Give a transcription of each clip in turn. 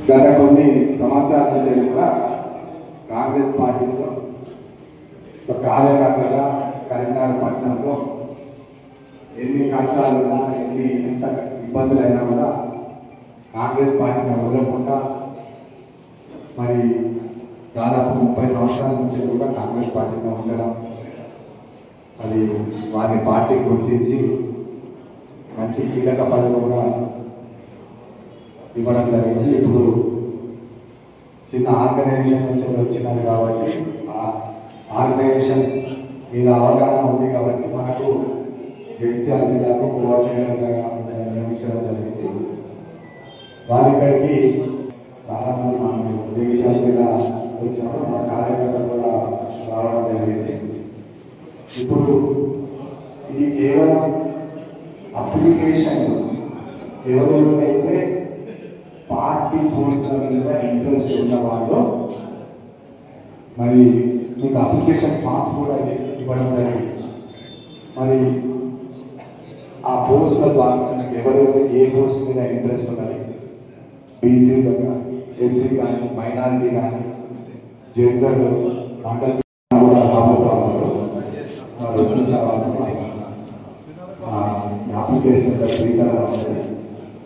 గత కొన్ని సంవత్సరాల నుంచి కూడా కాంగ్రెస్ పార్టీలో ఒక కార్యకర్తగా కరీంనగర్ పట్టణంలో ఎన్ని కష్టాలున్నా ఎంత ఇబ్బందులైనా కూడా కాంగ్రెస్ పార్టీని వదలకుండా మరి దాదాపు 30 సంవత్సరాల నుంచి కూడా కాంగ్రెస్ పార్టీలో ఉండడం, అది వారి పార్టీ గుర్తించి మంచి కీలక పదవులు కూడా ఇవ్వడం జరిగింది. ఇప్పుడు చిన్న ఆర్గనైజేషన్ నుంచి వచ్చినది కాబట్టి ఆ ఆర్గనైజేషన్ మీద అవగాహన ఉంది కాబట్టి మనకు జగిత్యాల జిల్లాకు కోఆర్డినేటర్గా నియమించడం జరిగింది. వారి ఇక్కడికి చాలామంది మనం జగిత్యాల జిల్లా వచ్చినప్పుడు మన కార్యకర్తలు కూడా రావడం జరిగింది. ఇప్పుడు ఇది కేవలం అప్లికేషన్ ఎవరైతే పార్టీ పోస్టుల మీద ఇంట్రెస్ట్ ఉన్న వాళ్ళు మరి మీకు అప్లికేషన్ ఫామ్స్ కూడా ఇవ్వడం జరిగింది. మరి ఆ పోస్టుల ద్వారా ఎవరైతే ఏ పోస్ట్ మీద ఇంట్రెస్ట్ ఉన్నది, బీసీ కానీ, ఎస్సీ కానీ, మైనారిటీ కానీ, జెండర్ మండలి కూడా రాబోతా ఉన్నారు. మరి వచ్చిన తర్వాత అప్లికేషన్ స్వీకారం అవుతుంది.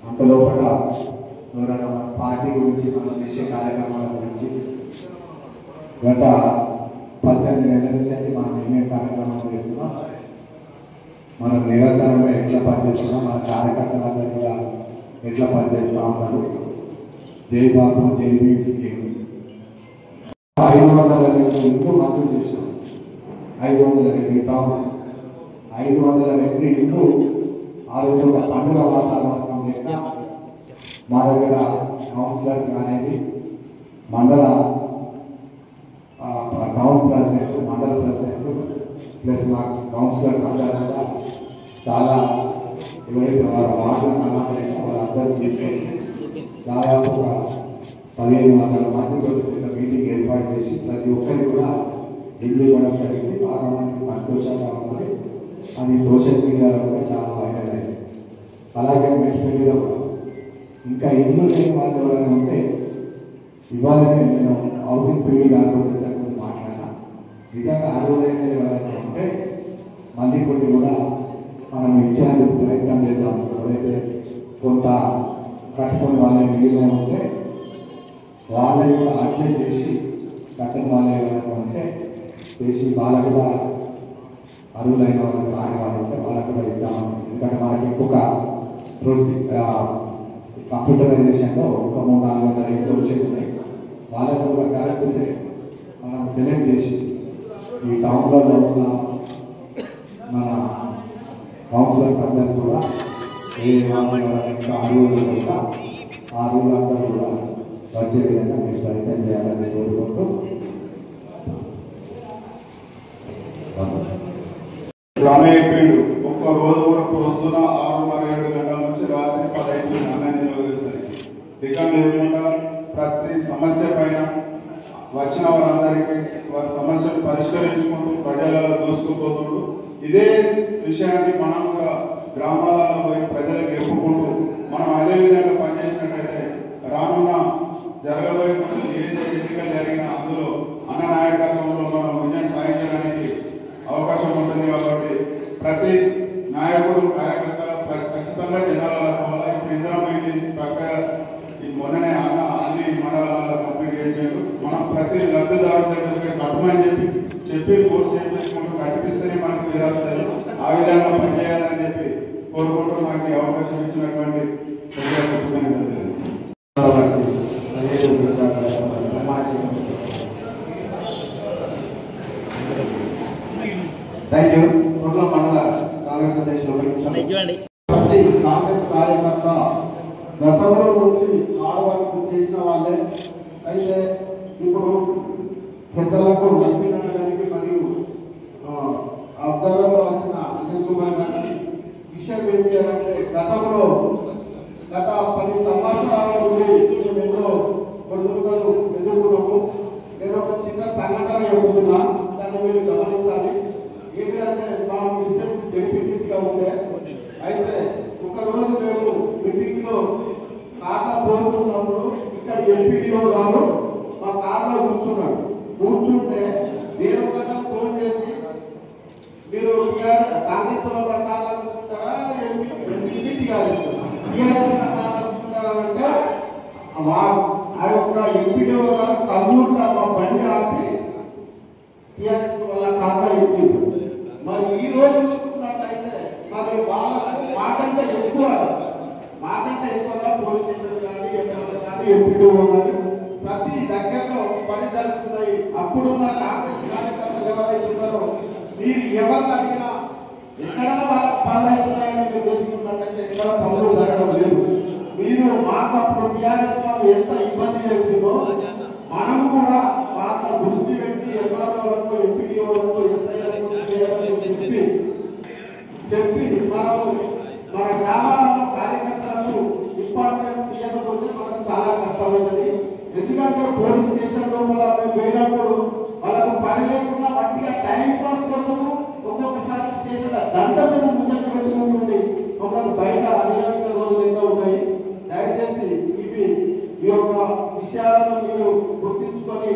అంతలోపల ఎవరైనా పార్టీ గురించి మనం చేసే కార్యక్రమాల గురించి గత 18 నెలల నుంచి మనం ఎన్నో కార్యక్రమాలు చేస్తున్నాం. మనం నిరంతరంగా ఎట్లా పనిచేస్తున్నాం, మన కార్యకర్తలందరూ కూడా ఎట్లా పనిచేస్తూ ఉంటారు. జై బాబు జై భీమ్ స్కీమ్ 502 ఇంట్లో మంజూరు చేసినాం. 502 టౌన్ 502 ఇంట్లో ఆ రోజు ఒక పండుగ వాతావరణం లేక మా దగ్గర కౌన్సిలర్స్ కానీ, మండల టౌన్ ప్రెసిడెంట్, మండల ప్రెసిడెంట్ ప్లస్ మా కౌన్సిలర్స్ అందరూ చాలా ఎవరైతే వాళ్ళ వార్డుల కమాండో వాళ్ళందరూ తీసుకొచ్చి దాదాపు 1500 మందితో మీటింగ్ ఏర్పాటు చేసి ప్రతి ఒక్కరికి కూడా ఇల్లు ఇవ్వడం జరిగింది. బాగా మంది సంతోషంగా ఉన్నది. అది సోషల్ మీడియాలో కూడా చాలా వైరల్ అయింది. అలాగే మెట్టిలో ఇంకా ఇల్లు లేని వాళ్ళు ఎవరైనా ఉంటే ఇవ్వాలని నేను హౌసింగ్ పీడీ గారితో మాట్లాడినా. నిజంగా అర్హులైన ఎవరైనా ఉంటే మళ్ళీ కొన్ని కూడా మనం ఇచ్చేందుకు ప్రయత్నం చేద్దాం. ఎవరైతే కొంత కట్టుకుని వాళ్ళని మిగిలిన ఉంటే వాళ్ళని కూడా అడ్జస్ట్ చేసి కట్టని వాళ్ళు ఎవరైనా ఉంటే చేసి వాళ్ళకు కూడా అర్హులైన వాళ్ళు రాని వాళ్ళు ఉంటే వాళ్ళకు కూడా ఇద్దామని. ఎందుకంటే మనకి ఇంకొక కంప్యూటరైజేషన్లో ఒక 300-400 ఇంట్లో వచ్చేది. వాళ్ళకు కూడా కరెక్ట్ మనం సెలెక్ట్ చేసి ఈ టౌన్లలో ఉన్న మన కౌన్సిలర్స్ అందరూ కూడా ఏ అర్హులు కూడా ఆ అర్హులందరూ కూడా వచ్చే విధంగా మీరు ప్రయత్నం చేయాలని కోరుకుంటూ రామయ్యపేడు ఒక్క రోజు కూడా పొద్దున 6-7 గంటల నుంచి రాత్రి 15 అన్నసరికి రికార్డు లేకుండా ప్రతి సమస్య పైన వచ్చిన వారందరికీ వారి సమస్యలు పరిష్కరించుకుంటూ ప్రజలలో దూసుకుపోతుంటూ ఇదే విషయాన్ని మనం కూడా గ్రామాలలో పోయి ప్రజలకు చెప్పుకుంటూ మనం అదే విధంగా పనిచేసినట్లయితే రానున్న జరగబోయే ఏది ఎన్నికలు జరిగినా అందులో అన్న నాయకత్వంలో మనం విజయం సాధించడానికి అవకాశం ఉంటుంది. కాబట్టి ప్రతి నాయకుడు కార్యకర్త ఖచ్చితంగా జనాలలో పోవాలి. ఇప్పుడు ఇందిరామైంది పక్క మొన్ననే అన్న అన్ని మండలాల్లో కంప్లీట్ చేసేది. మనం ప్రతి లబ్ధిదారు దగ్గర కట్టమని చెప్పి ఫోర్స్ చేసుకుంటూ కట్టిపిస్తేనే మనకు తీరాస్తుంది. ఆ విధంగా పనిచేయాలని చెప్పి కోరుకుంటూ మనకి అవకాశం ఇచ్చినటువంటి థ్యాంక్ యూ. మండల కాంగ్రెస్ అధ్యక్షులు ప్రతి కాంగ్రెస్ కార్యకర్త గతంలో నుంచి హార్డ్ వర్క్ చేసిన వాళ్ళే. అయితే ఇప్పుడు పెద్దలకు నరసింహ గారికి మరియు అబ్దాలలో వచ్చిన అనిల్ కుమార్ గారికి విషయం ఏంటి అంటే గతంలో గత 10 సంవత్సరాల నుండి మేము ఎన్నో పొడుగులు ఎదుర్కొన్నాము. నేను ఒక చిన్న సంఘటన చెబుతున్నా, దాన్ని మీరు గమనించాలి. ఏంటంటే మా మిస్సెస్ డెప్యూటీస్గా ఉండే. అయితే ఒకరోజు మేము మీటింగ్లో ఖాతా పోతున్నప్పుడు ఇక్కడ ఎంపీఓ గారు మా కార్లో కూర్చున్నాడు. కూర్చుంటే వేరే కదా ఫోన్ చేసి మీరు కాంగ్రెస్ వాళ్ళ కార్లో కూర్చుంటారా టీఆర్ఎస్ కార్లో కూర్చుంటారా అంటే ఆ యొక్క ఎంపీఓ గారు కర్నూలులో మా బండి ఆపి టీఆర్ఎస్ వాళ్ళ ఖాతా ఎక్కింది. మరి ఈ రోజు చూసుకున్నట్లయితే మరి వాళ్ళకు మాకంటే ఎక్కువగా పోలీస్ స్టేషన్ కానీ ఎక్కడ కానీ ఎంపీఓ కానీ ప్రతి దగ్గరలో పని జరుగుతున్నాయి. అప్పుడున్న కాంగ్రెస్ కార్యకర్తలు ఎవరైతే ఉన్నారో మీరు ఎవరిని అడిగినా ఎక్కడైనా వాళ్ళకి పనులు అవుతున్నాయని మీరు తెలుసుకున్నట్లయితే ఎక్కడ పనులు జరగడం లేదు. మీరు మాకు అప్పుడు టీఆర్ఎస్ వాళ్ళు ఎంత ఇబ్బంది చేసిందో మనం కూడా వాళ్ళ దృష్టి పెట్టి ఎంఆర్ఓలకు ఎంపీడీఓలకు ఎస్ఐలకు చెప్పి మనము మన గ్రామాలలో కార్యకర్తలకు ఇంపార్టెన్స్ ఇవ్వకపోతే మనకు చాలా కష్టమవుతుంది. ఎందుకంటే పోలీస్ స్టేషన్ లోపల మేము పోయినప్పుడు వాళ్ళకు పని లేకుండా వట్టిగా టైం పాస్ కోసము ఒక్కొక్కసారి స్టేషన్ గంట సేపు ముచ్చట పెట్టుకుంటుంది. మమ్మల్ని బయట అధికారిక రోజులు ఎన్నో ఉన్నాయి. దయచేసి ఈ యొక్క విషయాలను మీరు గుర్తించుకొని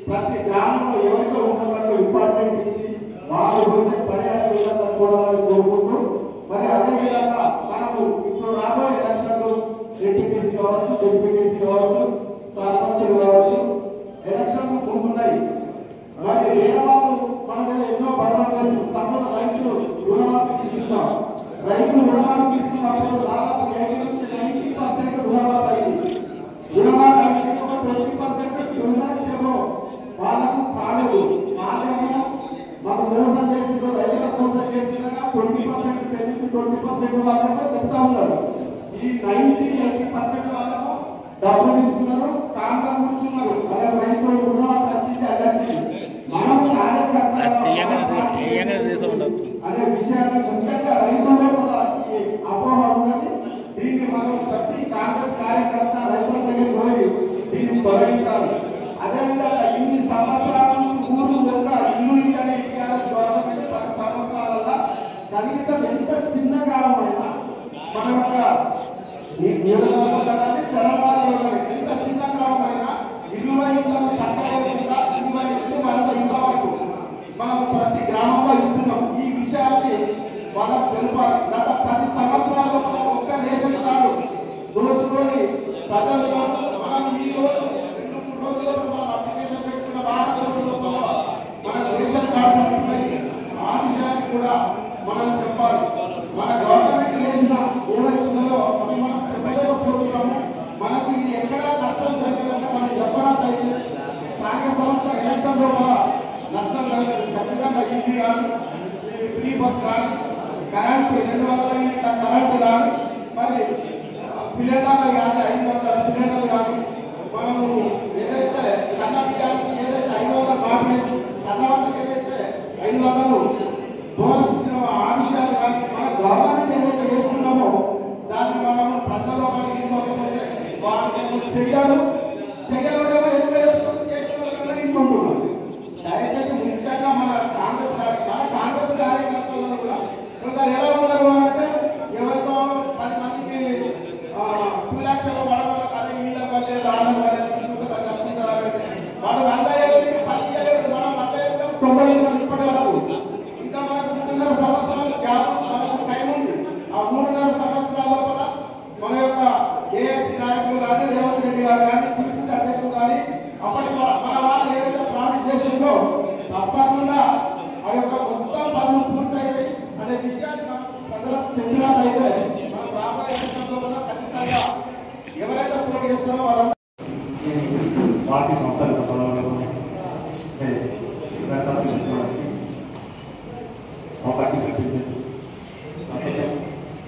ప్రతి గ్రామంలో ఎవరికో ఉన్నవాళ్ళు ఇంపార్టెంట్ ఇచ్చి వాళ్ళు పోతే పర్యాటక చూడాలని కోరుకుంటూ మరి అదేవిధంగా మనము ఇప్పుడు రాబోయే ఎలక్షన్లు ఏపీటీసీ కావచ్చు, జెడ్పీటీసీ కావచ్చు, సర్పంచులు కావచ్చు, ఎలక్షన్లు ముందున్నాయి. మరి వేరే వాళ్ళు మన మీద ఎన్నో బలవంతం సంపద రైతులు రుణమాఫీ తీసుకున్నాం. రైతులు రుణమాఫీ తీసుకున్నప్పుడు దాదాపు 80% రుణమాఫీ అయింది. రుణమాఫీ అయితే ఒక 20% 2 lakhs ఏమో వాళ్ళకు కాలేదు. వాళ్ళేమో మాకు మోసం చేసిండ్రు, రైతులకు మోసం చేసిండ్రు. 20% పెరిగి 20% వాళ్ళేమో చెప్తా ఉన్నారు. ఈ 90-80% వాళ్ళేమో డబ్బులు తీసుకున్నారు, కాంగా కూర్చున్నారు. అలా రైతులు రుణమాఫీ వచ్చింది, అది వచ్చింది. మనం అనే విషయాన్ని ముఖ్యంగా రైతుల అపోహ ఉన్నది. దీన్ని మనం ప్రతి కాంగ్రెస్ కార్యకర్త రైతుల దగ్గర పోయి దీన్ని తొలగించాలి. అదేవిధంగా ఇన్ని సంవత్సరాల నుంచి ఊరు ఒక ఇల్లు అని టీఆర్ఎస్ గవర్నమెంట్ 10 సంవత్సరాల కనీసం ఎంత చిన్న గ్రామమైనా మన యొక్క నియోజకవర్గం కానీ తెలంగాణలో ఎంత చిన్న గ్రామమైనా 20 తక్కువకుండా 20 ఇస్తే మనకు ఇంతవరకు మనం ప్రతి గ్రామంలో ఇస్తున్నాం. ఈ విషయాన్ని వాళ్ళకు తెలపాలి. గత 10 సంవత్సరాల్లో మనం ఒక్క రేషన్ కార్డు దోచుకొని ప్రజల్లో మనం ఈ రోజు 2-3 రోజుల్లో మనం అప్లికేషన్ పెట్టుకున్న వారం రోజుల్లో మన రేషన్ కార్డు వస్తున్నాయి. ఆ విషయాన్ని కూడా మనం చెప్పాలి. మన గవర్నమెంట్ చేసిన ఏవైతున్నాయో అవి మనం చెప్పలేకపోతున్నాము. మనకు ఇది ఎక్కడా నష్టం జరిగేదంటే మనం చెప్పినట్టయితే స్థానిక సంస్థ ఎలక్షన్లో కూడా నష్టం జరగదు. ఖచ్చితంగా ఈబీ కానీ ఫ్రీ బస్ కానీ కరెంటు 200 యూనిట్ల కరెంటు కానీ మరి సిలిండర్లు కానీ 500 సిలిండర్లు కానీ మనము ఏదైతే సన్న బియ్యానికి ఏదైతే 500 మాఫీ సన్నవాళ్ళకి ఏదైతే 500 బోనస్ ఇచ్చినామో ఆ విషయాలు కానీ మన గవర్నమెంట్ ఏదైతే చేస్తున్నామో దాన్ని మనం ప్రజల్లో తీసుకోకపోతే వాటిని చేయడమేమో ఎక్కువ చేసిన ఇంకుంటున్నాం. దయచేసి ముఖ్యంగా మన కాంగ్రెస్ కార్యకర్తలను కూడా కొందరు ఎలా ఉన్నారు అంటే ఎవరికో 10 మందికి 2 lakhs పడవల కానీ వీళ్ళ వల్లే రావడం వల్ల వాడు 100 10 మనం 90 ఇప్పటి వరకు ఇంకా మనకు 3.5 సంవత్సరాలు గ్యాప్ మనకు టైం ఉంది. ఆ 3.5 సంవత్సరాల లోపల మన యొక్క ఏఎస్సీ నాయకులు కానీ రేవంత్ రెడ్డి గారు కానీ పిసిసి అధ్యక్షులు కానీ అప్పటి మన వాళ్ళు ఏదైతే ప్రామిస్ చేసిందో తప్పకుండా ఆ యొక్క మొత్తం పనులు పూర్తయినాయి అనే విషయాన్ని మనం ప్రజలకు చెప్పినట్లయితే మనం రాబోయే ఎలక్షన్లో కూడా ఖచ్చితంగా ఎవరైతే పోటీ చేస్తారో వాళ్ళందరూ పార్టీ సంస్థలకు అవకాశం కల్పించింది.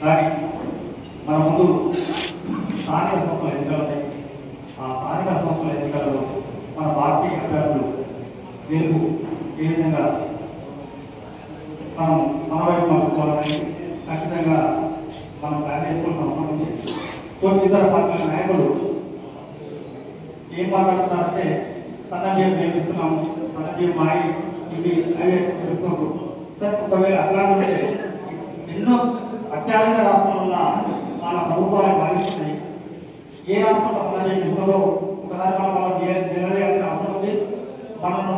కానీ మన ముందు స్థానిక సంస్థల ఎన్నికలు ఆ స్థానిక సంస్థల ఎన్నికల్లో మన పార్టీ అభ్యర్థులు గెలుపు ఏ విధంగా మనం మన వైపు మలుపుకోవాలని ఖచ్చితంగా మనం ప్లాన్ చేసుకోవాల్సిన అవసరం ఉంది. కొన్ని ఇతర పార్టీల నాయకులు ఏం మాట్లాడుతున్నారంటే సన్నబియ్యం మేము ఇస్తున్నాము, సన్నబియ్యం మాయి ఇవి అవి చెప్తున్నారు. సార్ ఒకవేళ అట్లాంటి ఉంటే ఎన్నో అత్యాధునిక రాష్ట్రాల వల్ల వాళ్ళ ప్రభుత్వాలు భావిస్తున్నాయి. ఏ రాష్ట్రంలో సన్నబియ్యం ఇస్తుందో ఒక సందర్భంలో మనం నిలదీయాల్సిన అవసరం ఉంది. మనము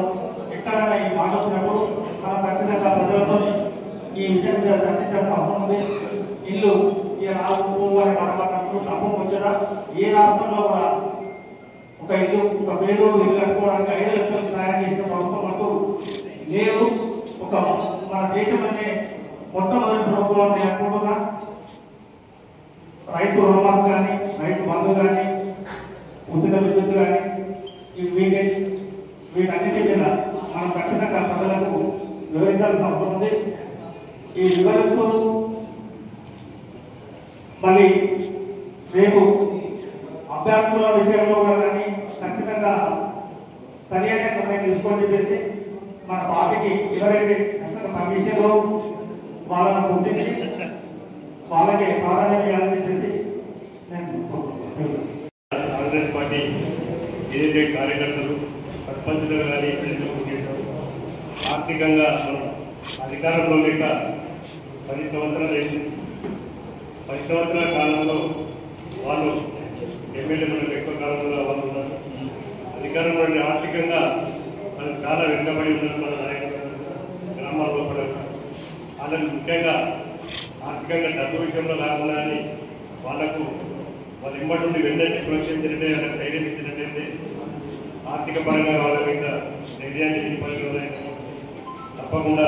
ఎక్కడైనా ఈ మాట వచ్చినప్పుడు మనం ఖచ్చితంగా ప్రజలతో ఈ విషయం మీద చర్చించాల్సిన అవసరం ఉంది. ఇల్లు ఈ రాష్ట్రంలో కనబడినప్పుడు తప్పం వచ్చేదా ఏ రాష్ట్రంలో కూడా ఒక ఇల్లు ఒక పేరు ఇల్లు కట్టుకోవడానికి 5 లక్షలు తయారు చేసిన ప్రభుత్వం అంటూ లేదు. ఒక మన దేశంలోనే మొట్టమొదటి ప్రభుత్వం అని అనుకుంటున్నా. రైతు రుణమాఫీ కానీ రైతు బంధు కానీ ఉచిత విద్యుత్ కానీ వీటన్నిటి మీద మనం ఖచ్చితంగా ప్రజలకు వివరించాల్సిన అవసరం ఉంది. ఈ వివరిస్తూ మళ్ళీ రేపు అభ్యర్థుల విషయంలో కూడా కానీ ఖచ్చితంగా సరైన నిర్ణయం తీసుకోండి చెప్పేసి మన పార్టీకి ఎవరైతే కమిషన్లో వాళ్ళను గుర్తించి వాళ్ళకి ప్రాధాన్యం ఇవ్వాలని చెప్పేసి కాంగ్రెస్ పార్టీ ఏదైతే కార్యకర్తలు సర్పంచులు కానీ ఆర్థికంగా మనం అధికారంలో లేక 10 సంవత్సరాలు వేసింది. 10 సంవత్సరాల కాలంలో వాళ్ళు ఎమ్మెల్యే మనకు ఎక్కువ కాలంలో వాళ్ళు ఉన్నారు. అధికారంలో ఆర్థికంగా మనం చాలా వెనుకబడి ఉన్నారు. మన నాయకులు గ్రామాల్లో కూడా వాళ్ళని ముఖ్యంగా ఆర్థికంగా డబ్బు విషయంలో లేకుండా అని వాళ్ళకు వాళ్ళ ఇమ్మడి నుండి వెంటనే ప్రోత్సహించినట్టే వాళ్ళకి ధైర్యం ఇచ్చినట్టయితే ఆర్థిక పరంగా వాళ్ళ మీద ధైర్యాన్ని నింపాలి. తప్పకుండా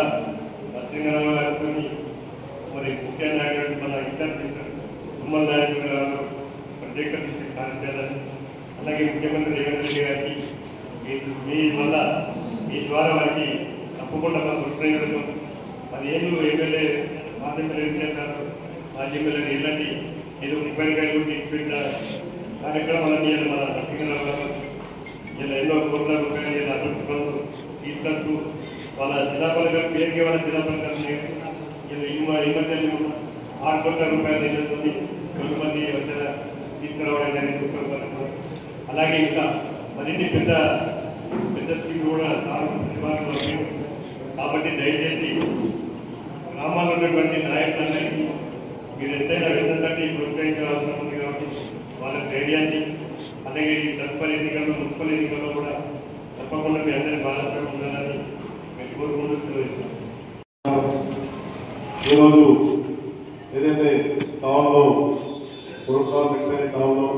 నరసింహరావు గారితో మరి ముఖ్య నాయకుడు మన ఇన్ఛార్జ్ తుమ్మల నాయకుడు గారు ప్రత్యేక దృష్టి సాధించాలని, అలాగే ముఖ్యమంత్రి రేవంత్ రెడ్డి గారికి మీ ద్వారా వారికి తప్పకుండా మన ప్రోత్సహించడం 10 ఏళ్ళు ఎమ్మెల్యే మాజీ ఎమ్మెల్యే చేశారు. మాజీ ఎమ్మెల్యే ఇలాంటి ఏదో 30 గంటలు తీసుకెళ్ళిన కార్యక్రమాలన్నీ మన నరసింహరావు గారు ఇలా ఎన్నో కోట్ల రూపాయలు ఇలా అభివృద్ధి తీసుకొస్తూ వాళ్ళ జిల్లా పథకాలు పేరుకి వాళ్ళ జిల్లా పథకాలు ఈ మధ్య 6 కోట్ల రూపాయలు ఎదుర్కొని కొంతమంది వచ్చిన తీసుకురావడం జరిగింది. అలాగే ఇంకా మరిన్ని పెద్ద స్కీమ్ కూడా విభాగంలో లేవు. కాబట్టి దయచేసి గ్రామాల్లో ఉన్నటువంటి నాయకులందరికీ మీరు ఎంతైనా వెళ్తుందంటే ప్రోత్సహించాల్సిన ఉంది. కాబట్టి వాళ్ళ ధైర్యాన్ని అలాగే తదుపరి ఎన్నికల్లో మున్సిపల్ ఎన్నికల్లో కూడా తప్పకుండా మీ అందరి భాగస్వామ్యం ఉండాలని మేము కోరుకుంటూ ఈరోజు ఏదైతే టౌన్లో పురపాలక వెంకటేశ్వర టౌన్లో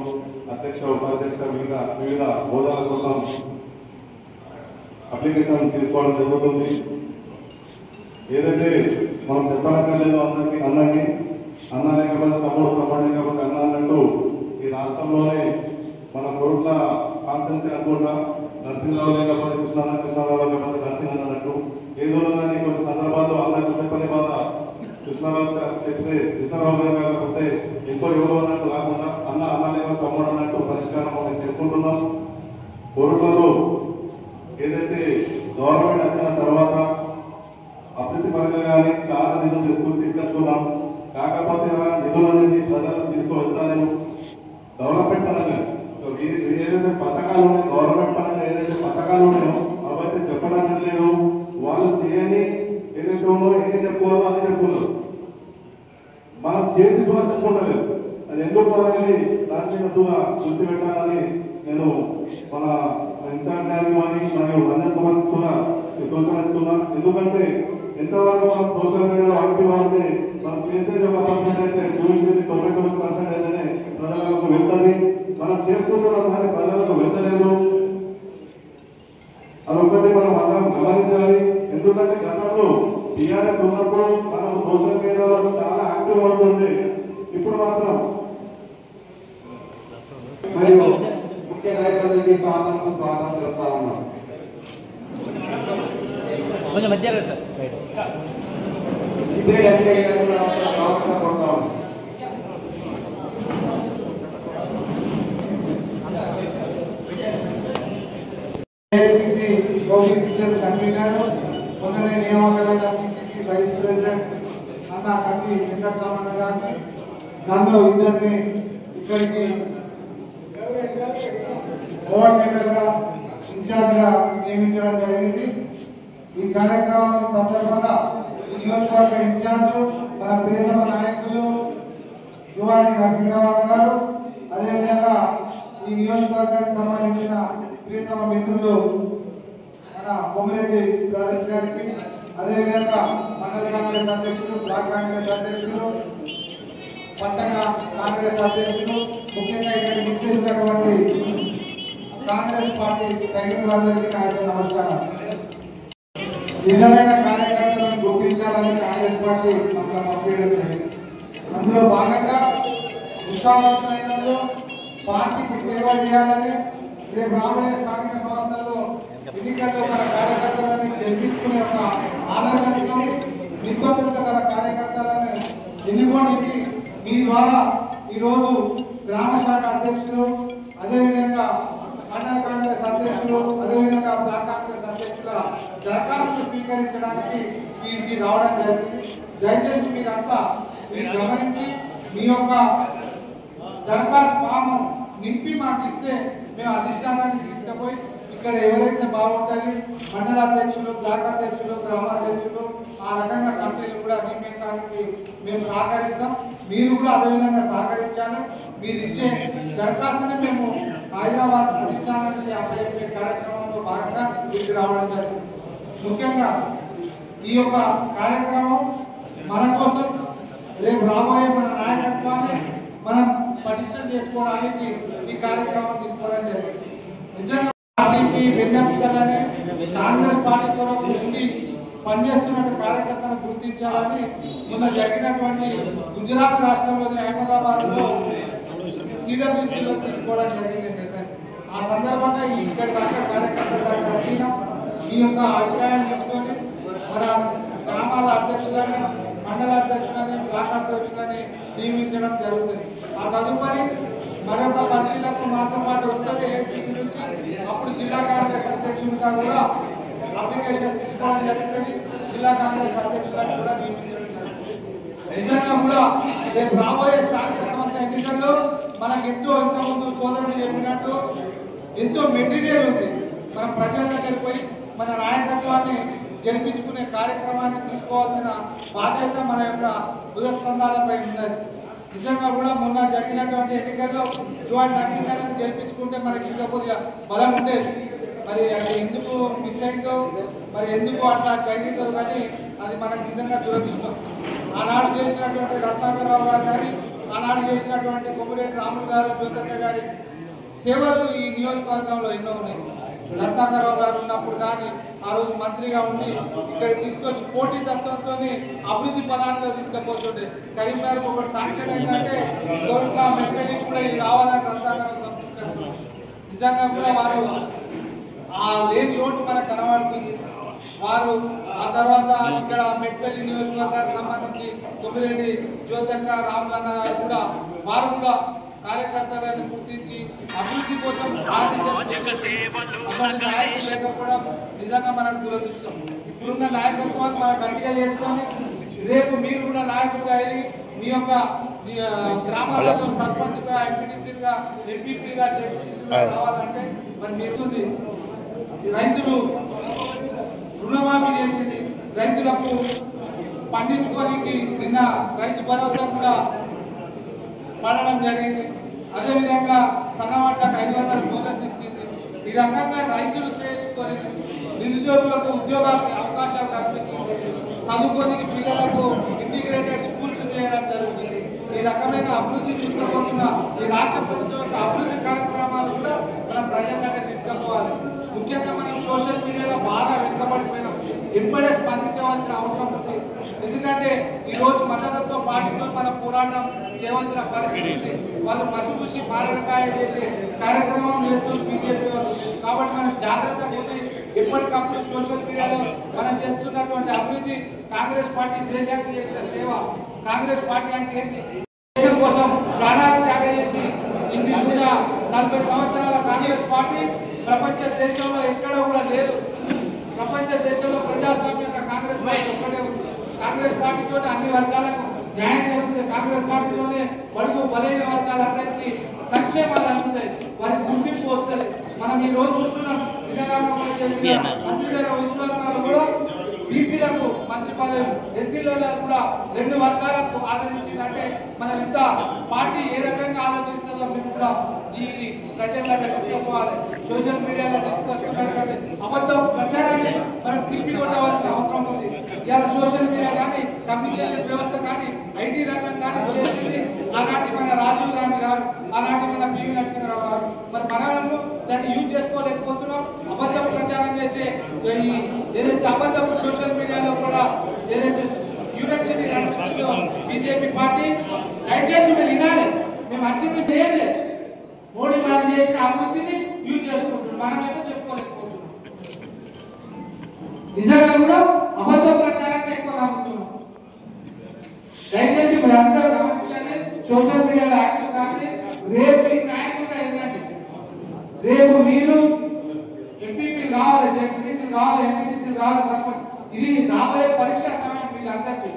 అధ్యక్ష ఉపాధ్యక్ష వివిధ హోదాల కోసం అప్లికేషన్ తీసుకోవడం జరుగుతుంది. ఏదైతే మనం చెప్పనక్కర్లేదు అందరికీ అన్న లేకపోతే తమ్ముడు లేకపోతే అన్న అన్నట్టు ఈ రాష్ట్రంలోనే మన కోట్ల కాన్సెన్సీ అనుకుంటా నరసింహరావు లేకపోతే కృష్ణారావు లేకపోతే నరసింహన్ అన్నట్టు ఏదో కానీ కొన్ని సందర్భాల్లో అందరికీ చెప్పని బాధ కృష్ణారావు గారు కాకపోతే ఇంకో ఎవరు అన్నట్టు కాకుండా అన్న లేకపోతే తమ్ముడు అన్నట్టు పరిష్కారం మనం చేసుకుంటున్నాం. కోర్టులలో ఏదైతే గవర్నమెంట్ వచ్చిన తర్వాత అభివృద్ధి పరంగా కానీ చాలా నిధులు తీసుకొచ్చుకున్నాం. కాకపోతే నిధులు అనేది ప్రజలకు తీసుకువెళ్తాను. డెవలప్మెంట్ పరంగా ఏదైతే పథకాలు ఉన్నాయో గవర్నమెంట్ పరంగా ఏదైతే పథకాలు ఉన్నాయో అవైతే చెప్పడానికి లేదు. వాళ్ళు చేయని ఏదైతే ఉన్నో ఎన్ని చెప్పుకోవాలో అన్ని చెప్పుకోలేదు. మనం చేసి కూడా చెప్పుకుంటలేదు. అది ఎందుకు అనేది దాని మీద కూడా దృష్టి పెట్టాలని నేను మన ఇన్ఛార్జ్ గారికి మరియు రంజన్ కుమార్ కూడా సూచన ఇస్తున్నా. ఎందుకంటే ఎంతవరకు మనం సోషల్ మీడియాలో యాక్టివ్ అయితే మనం చేసేది 1% అయితే చూపించేది 99% అయితేనే ప్రజలకు వెళ్తుంది. మనం చేసుకుంటున్నాం కానీ ప్రజలకు వెళ్తలేదు. అదొకటి మనం అందరం గమనించాలి. ఎందుకంటే గతంలో టీఆర్ఎస్ ఉన్నప్పుడు మనం సోషల్ మీడియాలో చాలా యాక్టివ్ అవుతుంది. ఇప్పుడు మాత్రం మరియు ముఖ్య నాయకులకి స్వాగతం చేస్తా ఉన్నాం. కొంచెం మధ్య సార్ ఇప్పుడే కొడతా ఉన్నాం. ఓబీసీ కన్వీనర్ మొన్ననే నియామకమైన పిసిసి వైస్ ప్రెసిడెంట్ అన్న కత్తి వెంకటస్వామి గారిని నన్ను ఇద్దరిని ఇక్కడికి కోఆర్డినేటర్గా ఇన్ఛార్జ్గా నియమించడం జరిగింది. ఈ కార్యక్రమానికి సందర్భంగా నియోజకవర్గ ఇన్ఛార్జ్ మన ప్రియతమ నాయకులు యువాని నరసింహరావు గారు, అదేవిధంగా ఈ నియోజకవర్గానికి సంబంధించిన ప్రియతమ మిత్రులు మన కొమ్మిరెడ్డి బ్రదర్స్ గారికి, అదేవిధంగా మండల కాంగ్రెస్ అధ్యక్షులు, బ్లాక్ కాంగ్రెస్ అధ్యక్షులు, పట్టణ కాంగ్రెస్ అధ్యక్షులు, ముఖ్యంగా ఇక్కడ విచ్చేసినటువంటి కాంగ్రెస్ పార్టీ సైనికులందరికీ నా యొక్క నమస్కారం. నిజమైన కార్యకర్తలను గుర్తించాలని కాంగ్రెస్ పార్టీ మనకు పంపించడం జరిగింది. అందులో భాగంగా ఉత్సాహవంతులైన పార్టీకి సేవ చేయాలని, రేపు రాబోయే స్థానిక సంస్థల్లో ఎన్నికల్లో మన కార్యకర్తలని గెలిపించుకునే ఒక ఆలోచనతో నిబద్ధత గల కార్యకర్తలను ఎన్నుకోవడానికి మీ ద్వారా ఈరోజు గ్రామ శాఖ అధ్యక్షులు, అదేవిధంగా మండల కాంగ్రెస్ అధ్యక్షులు, అదేవిధంగా బ్లాక్ కాంగ్రెస్ అధ్యక్షుల దరఖాస్తులు స్వీకరించడానికి వీరికి రావడం జరిగింది. దయచేసి మీరంతా గమనించి మీ యొక్క దరఖాస్తు ఫాము నింపి మాకు ఇస్తే మేము అధిష్టానానికి తీసుకుపోయి ఇక్కడ ఎవరైతే బాగుంటుంది మండల అధ్యక్షులు, బ్లాక్ అధ్యక్షులు, గ్రామాధ్యక్షులు ఆ రకంగా కమిటీలు కూడా నియమించడానికి మేము సహకరిస్తాం. మీరు కూడా అదేవిధంగా సహకరించాలి. మీరు ఇచ్చే దరఖాస్తుని మేము హైదరాబాద్ అధిష్టానానికి అప్పచెప్పే కార్యక్రమంలో భాగంగా వీటికి రావడం జరిగింది. ముఖ్యంగా ఈ యొక్క కార్యక్రమం మన కోసం, రేపు రాబోయే మన నాయకత్వాన్ని మనం పటిష్టం చేసుకోవడానికి ఈ కార్యక్రమం తీసుకోవడం జరిగింది. నిజంగా పార్టీకి వెన్నెముకలని, కాంగ్రెస్ పార్టీ కొరకు ఉండి పనిచేస్తున్న కార్యకర్తను గుర్తించాలని మొన్న జరిగినటువంటి గుజరాత్ రాష్ట్రంలోని అహ్మదాబాద్లో సిడబ్ల్యూసీలో తీసుకోవడం జరిగింది. ఆ సందర్భంగా ఇక్కడ దాకా కార్యకర్తల దాకా వచ్చినాం. ఈ యొక్క అభిప్రాయాలు తీసుకొని మన గ్రామాల అధ్యక్షులని, మండల అధ్యక్షులని, బ్లాక్ అధ్యక్షులని నియమించడం జరుగుతుంది. ఆ తదుపరి మరొక పరిశీలనకు మాతో పాటు వస్తారు ఏఐసీసీ నుంచి. అప్పుడు జిల్లా కాంగ్రెస్ అధ్యక్షుడిగా కూడా అప్లికేషన్ తీసుకోవడం జరుగుతుంది. జిల్లా కాంగ్రెస్ అధ్యక్షులను కూడా నియమించడం జరుగుతుంది. నిజంగా కూడా రేపు రాబోయే స్థానిక సంస్థ ఎన్నికల్లో మనకు ఇంతకుముందు సోదరుడు చెప్పినట్టు ఎంతో మెటీరియల్ ఉంది. మనం ప్రజల దగ్గరికి పోయి మన నాయకత్వాన్ని గెలిపించుకునే కార్యక్రమాన్ని తీసుకోవాల్సిన బాధ్యత మన యొక్క బుధస్కంధాలపై ఉన్నది. నిజంగా కూడా మొన్న జరిగినటువంటి ఎన్నికల్లో ఇటువంటి నరసింహారాన్ని గెలిపించుకుంటే మనకి ఇంకా కొద్దిగా బలం ఉండేది. మరి అది ఎందుకు మిస్ అయిందో, మరి ఎందుకు అట్లా జరిగిందో కానీ అది మనకు నిజంగా దురదృష్టం. ఆనాడు చేసినటువంటి రత్నాకరరావు గారు కానీ, ఆనాడు చేసినటువంటి కొమ్మిరెడ్డి రాములు గారు, జ్యోతక్క గారి సేవలు ఈ నియోజకవర్గంలో ఎన్నో ఉన్నాయి. రత్నాకరరావు గారు ఉన్నప్పుడు కానీ ఆ రోజు మంత్రిగా ఉండి ఇక్కడ తీసుకొచ్చి పోటీ తత్వంతో అభివృద్ధి పదాల్లో తీసుకుపోతుండే. కరీంనగర్ ఒకటి శాంక్షన్ అయిందంటే కోరుట్ల మెట్పల్లికి కూడా ఇది కావాలని రత్నాకరరావు సంస్కరించారు. నిజంగా కూడా వారు ఆ లేని లోటు మనకు కనబడుతుంది. వారు ఆ తర్వాత ఇక్కడ మెట్పల్లి నియోజకవర్గానికి సంబంధించి కొమ్మిరెడ్డి జ్యోతక్క రాములన్న గారు కూడా వారు కూడా కార్యకర్తలను గుర్తించి అభివృద్ధి కోసం లేకపోవడం నిజంగా మనకు దురదృష్టం. ఇప్పుడున్న నాయకత్వాన్ని మనం గట్టిగా చేసుకొని రేపు మీరు కూడా నాయకులుగా వెళ్ళి మీ యొక్క గ్రామాలలో సర్పంచ్గా, ఎంపీటీసీగా, ఎంపీపీగా, జెడ్పీటీసీగా రావాలంటే మరి మీరుంది. రైతులు రుణమాఫీ చేసింది, రైతులకు పండించుకోనికి నిన్న రైతు భరోసా కూడా పడడం జరిగింది. అదేవిధంగా సన్నవాటకు 500 బోనస్ ఇచ్చింది. ఈ రకంగా రైతులు చేసుకొని నిరుద్యోగులకు ఉద్యోగ అవకాశాలు కల్పించింది. చదువుకోనికి పిల్లలకు ఇంటిగ్రేటెడ్ స్కూల్స్ చేయడం జరుగుతుంది. ఈ రకమైన అభివృద్ధి తీసుకుపోతున్న ఈ రాష్ట్ర ప్రభుత్వం యొక్క అభివృద్ధి కార్యక్రమాలు కూడా మనం ప్రజల దగ్గర తీసుకుపోవాలి. ముఖ్యంగా మనం సోషల్ మీడియాలో బాగా వెనుకబడిపోయినాం. ఎప్పుడే స్పందించవలసిన అవసరం ఉంది. ఎందుకంటే ఈరోజు మద్దతుతో పార్టీతో మనం పోరాటం చేయవలసిన పరిస్థితి. వాళ్ళు పసుపుసి మారేడుకాయ చేసే కార్యక్రమం చేస్తుంది బీజేపీ వాళ్ళు. కాబట్టి మనం జాగ్రత్తగా ఉండి ఎప్పటికప్పుడు సోషల్ మీడియాలో మనం చేస్తున్నటువంటి అభివృద్ధి, కాంగ్రెస్ పార్టీ దేశానికి చేసిన సేవ, కాంగ్రెస్ పార్టీ అంటే ఏంటి, దేశం కోసం ప్రాణాలు త్యాగం చేసి ఇన్ని 140 సంవత్సరాల కాంగ్రెస్ పార్టీ ప్రపంచ దేశంలో ఎక్కడ కూడా లేదు. ప్రపంచ దేశంలో ప్రజాస్వామ్యంగా కాంగ్రెస్ పార్టీ ఒక్కటే ఉంది. కాంగ్రెస్ పార్టీతో అన్ని వర్గాలకు న్యాయం జరుగుతుంది. కాంగ్రెస్ పార్టీతోనే బడుగు బలైన వర్గాలందరికీ సంక్షేమాలు అందుతాయి, వారికి గుర్తింపు వస్తుంది. మనం ఈ రోజు చూస్తున్నాం. తెలంగాణ మంత్రి గారు విశ్వనాథ్ కూడా బీసీలకు మంత్రి పదవి, ఎస్సీలలో కూడా 2 వర్గాలకు ఆదరించిందంటే మనం ఎంత పార్టీ ఏ రకంగా ఆలోచిస్తుందో మీరు కూడా ఈ ప్రజలకు తీసుకుపోవాలి. సోషల్ మీడియాలో తీసుకొస్తున్నటువంటి అబద్ధ ప్రచారాన్ని మనం తిప్పికొట్టవలసిన అవసరం ఉంది. ఇవాళ సోషల్ మీడియా కానీ, కమ్యూనికేషన్ వ్యవస్థ కానీ, ఐటీ రంగం కానీ చేసింది అలాంటి మన రాజీవ్ గాంధీ గారు, అలాంటి మన పివి నరసింహరావు గారు. మరి మనము దాన్ని యూజ్ చేసుకోలేకపోతున్నాం. అబద్ధ ప్రచారం చేసే ఏదైతే అబద్ధపు సోషల్ మీడియాలో కూడా ఏదైతే యూనివర్సిటీ నడుస్తుందో బీజేపీ పార్టీ, దయచేసి మీరు వినాలి. మేము వచ్చింది చేయలేదు, మోడీ మనం చేసిన అభివృద్ధిని యూజ్ చేసుకుంటున్నాం, మనమేమో చెప్పుకోలేకపోతున్నాం. నిజంగా కూడా అబద్ధ ప్రచారాన్ని ఎక్కువ నమ్ముతున్నాం. దయచేసి మీరు అందరూ గమనించండి. సోషల్ మీడియాలో యాక్టివ్ కానీ రేపు మీ నాయకులుగా ఎదగండి. రేపు మీరు ఎంపీపీలు కావాలి, జెడ్పీటీసీలు కావాలి, ఎంపీటీసీలు కావాలి, సర్పంచ్. ఇది రాబోయే పరీక్షా సమయం మీకు అందరికీ.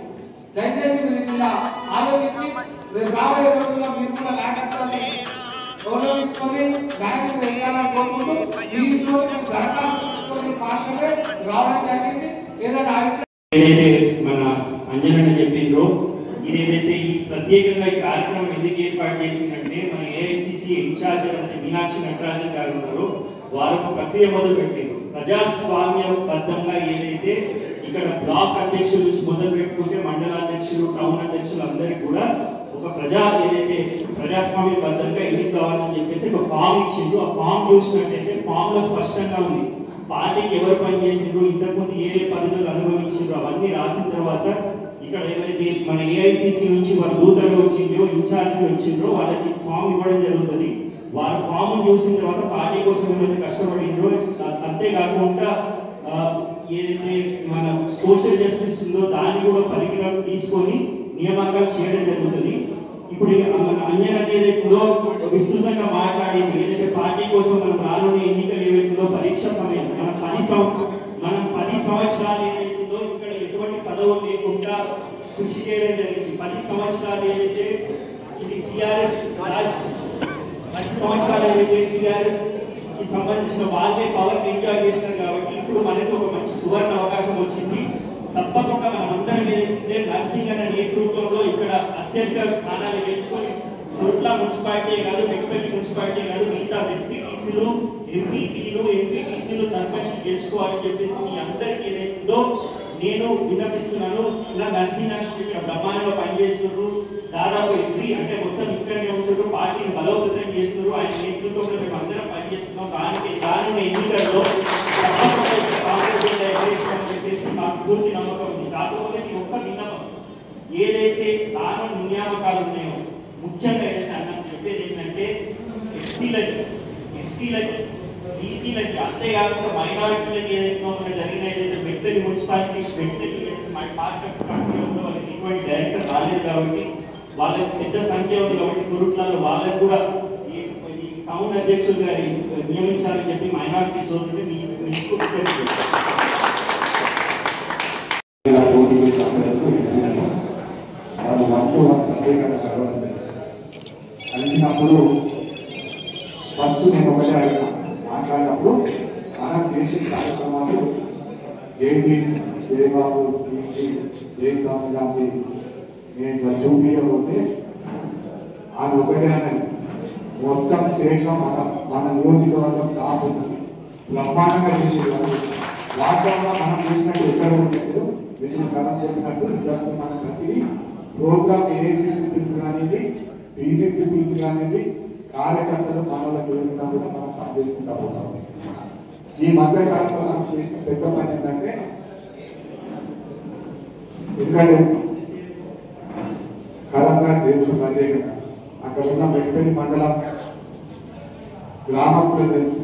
దయచేసి మీరు ఇలా ఆలోచించి రేపు రాబోయే రోజుల్లో మీరు కూడా నాయకత్వాన్ని గౌరవించుకొని నాయకులు ఎదగాలని కోరుకుంటూ దీంట్లో దరఖాస్తు తీసుకొని మాత్రమే రావడం జరిగింది. ఏదైనా ఏదైతే మన అంజనన్న చెప్పిండ్రో, ఇదేదైతే ఈ ప్రత్యేకంగా ఈ కార్యక్రమం ఎందుకు ఏర్పాటు చేసిందంటే, మన ఏఐసిసి ఇన్ఛార్జ్ మీనాక్షి నటరాజన్ గారు ఉన్నారు, వారు ఒక ప్రక్రియ మొదలు పెట్టారు. ప్రజాస్వామ్యబద్ధంగా ఏదైతే ఇక్కడ బ్లాక్ అధ్యక్షుల నుంచి మొదలు పెట్టుకుంటే మండలాధ్యక్షులు, టౌన్ అధ్యక్షులు అందరికీ కూడా ఒక ఏదైతే ప్రజాస్వామ్యబద్ధంగా ఎన్నిక కావాలని చెప్పేసి ఒక ఫామ్ ఇచ్చిండ్రు. ఆ ఫామ్ చూసినట్టయితే ఫామ్ లో స్పష్టంగా ఉంది పార్టీకి ఎవరు పనిచేసిండ్రు, ఇంతకుముందు ఏ పదవులు అనుభవించిండ్రు అవన్నీ రాసిన తర్వాత ఇక్కడ ఏవైతే మన ఏఐసిసి నుంచి వారు దూతలు వచ్చిండ్రో, ఇన్ఛార్జీలు వచ్చిండ్రో వాళ్ళకి ఫామ్ ఇవ్వడం జరుగుతుంది. వారు ఫామ్ చూసిన తర్వాత పార్టీ కోసం ఏమైతే కష్టపడిండ్రో, అంతేకాకుండా ఏదైతే మన సోషల్ జస్టిస్ ఉందో దాన్ని కూడా పరిగణలోకి తీసుకొని నియామకాలు చేయడం జరుగుతుంది. ఇప్పుడు మన అంజనన్న ఏదైతుందో విస్తృతంగా మాట్లాడింది, ఏదైతే పార్టీ కోసం మనం రానున్న ఎన్నికలు ఏవైతుందో పరీక్ష సమయం మనం 10 సంవత్సరాలు ఏదైతుందో ఇక్కడ ఎటువంటి పదవులు లేకుండా కృషి చేయడం జరిగింది. 10 సంవత్సరాలు ఏదైతే ఇది టిఆర్ఎస్ 10 సంవత్సరాలు ఏదైతే టిఆర్ఎస్ కి సంబంధించిన వాళ్ళే పవర్ ఎంజాయ్ చేసినారు కాబట్టి ఇప్పుడు మనకు ఒక మంచి సువర్ణ అవకాశం వచ్చింది. తప్పకుండా మనం అందరం ఏదైతే నర్సింగ్ అనే నేతృత్వంలో ఇక్కడ అత్యధిక స్థానాలు గెలుచుకొని కొట్ల మున్సిపాలిటీ కాదు, మెట్పల్లి మున్సిపాలిటీ కాదు, మిగతా ఎంపీటీసీలు, ఎంపీటీసీలు సర్పంచ్ గెలుచుకోవాలని చెప్పేసి మీ అందరికీ ఏదైతుందో నేను విన్నపిస్తున్నాను. ఇలా నర్సింగ్ ఇక్కడ బ్రహ్మాండంగా పనిచేస్తున్నారు. దాదాపు అంటే మొత్తం ఇక్కడనే ఉంటున్నారు, పార్టీని బలోపేతం చేస్తున్నారు. ఆయన నేతృత్వంలో మేము అందరం పనిచేస్తున్నాం. దాని ఎన్నికల్లో చెప్పేసి మాకు పూర్తి నమ్మకం ఉంది. కాకపోతే ఈ ఒక్క విన్నపం, ఏదైతే కానూన్ నియామకాలు ఉన్నాయో ముఖ్యంగా ఏదైతే అన్నం చెప్పేది ఏంటంటే ఎస్టీలకి, బీసీలకి, అంతేకాకుండా మైనారిటీలకి ఏదైతే జరిగిన ఏదైతే మెట్పల్లి మున్సిపాలిటీ వాళ్ళకి ఇటువంటి డైరెక్టర్ రాలేదు కాబట్టి వాళ్ళకి పెద్ద సంఖ్య ఉంది కాబట్టి కురుట్లలో వాళ్ళకి కూడా ఈ టౌన్ అధ్యక్షులు గారి నియమించాలని చెప్పి మైనారిటీ సోదరులు మీకు కలిసినప్పుడు ఫస్ట్ నేను ఒకటే అడిగిన మాట్లాడినప్పుడు మనం చేసే కార్యక్రమాలు జేబీ, జయబాబు, జయ స్వామి గాంధీ నేను చూపించకపోతే అది ఒకటే అనేది మొత్తం స్టేట్లో మన నియోజకవర్గం కాకుండా బ్రహ్మాండంగా చేసేవారు. వాస్తవంగా మనం చేసినట్టు ఎక్కడ ఉండలేదు. వీటిని కథ చెప్పినట్టు నిజంగా మన ప్రతి ప్రోగ్రామ్ ఏఐసిసి పిలుపు కానివ్వండి, టీసీసీ పిలుపు కానివ్వండి, కార్యకర్తలు మనలకు ఏదైనా కూడా మనం పనిచేసుకుంటా పోతాం. ఈ మధ్యకాలంలో మనం చేసిన పెద్ద పని ఏంటంటే, ఎందుకంటే కలంగారు తెలుసు అదే కదా, అక్కడ ఉన్న మెట్పల్లి మండలం గ్రామంలో తెలుసు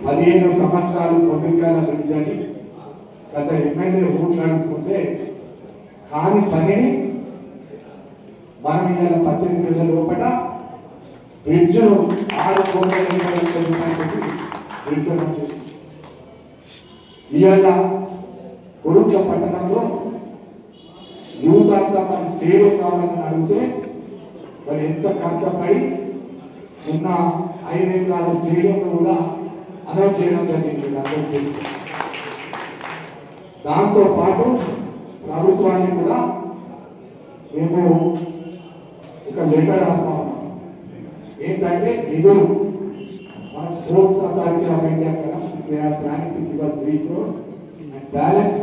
15 సంవత్సరాలు కొన్నికాల బ్రిడ్జ్ అని గత ఎమ్మెల్యే ఊట్లాడుకుంటే కాని పనిని మనం ఇవాళ 18 నెలల లోపల బ్రిడ్జ్ 6 కోట్ల రూపాయలు బ్రిడ్జ్ చేసి ఇవాళ కొరుట్ల పట్టణంలో యూత్ అంతా మన స్టేడియం కావాలని అడిగితే మరి ఎంత కష్టపడి ఉన్న 5 ఎకరాల స్టేడియం కూడా అనౌన్స్ చేయడం జరిగింది. దాంతో పాటు ప్రభుత్వాన్ని కూడా మేము ఒక లెటర్ రాస్తా ఉన్నాం. ఏంటంటే నిధులు మన స్పోర్ట్స్ అథారిటీ ఆఫ్ ఇండియా కదా planning to give us 3 crores and balance